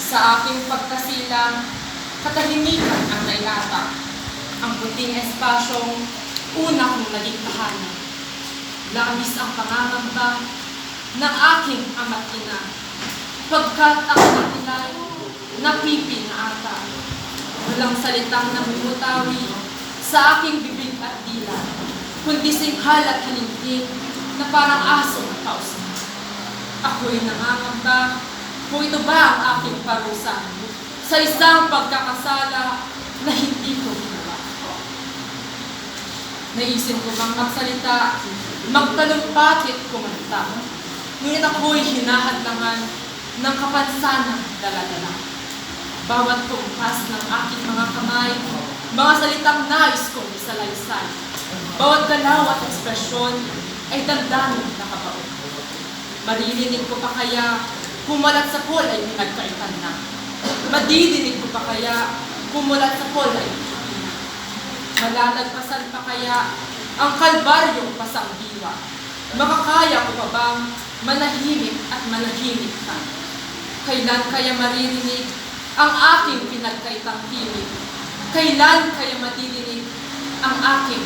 Sa aking pagkasilang, katahimikan ang nailatag. Ang puting espasyong una kong naging tahanan. Labis ang pangangamba ng aking ama't ina, pagkat ang natilay napipinaata. Walang salitang namumutawi sa aking bibig at dila, kundi singhal at halingking na parang aso na pausap. Ako'y nangangamba kung ito ba ang aking parusa sa isang pagkakasala na hindi ko ginawa. Naisip ko bang magsalita, magtalumpatit kumanta, ngunit ako'y hinahadlangan ng kapansanang dala-dala. Bawat kumpas ng aking mga kamay, mga salitang nais kong isalaysay. Bawat galaw at ekspresyon ay damdamin na kabaon. Maririnig ko pa kaya kumulat sa pool ay pinagkaitan na. Madidinig ko pa kaya kumulat sa pool ay pinagkaitan. Malalagpasan pa kaya ang kalbaryong pasang diwa. Makakaya ko pa bang manahimik at manahimik ka? Kailan kaya maririnig ang aking pinagkaitang himig? Kailan kaya madidinig ang aking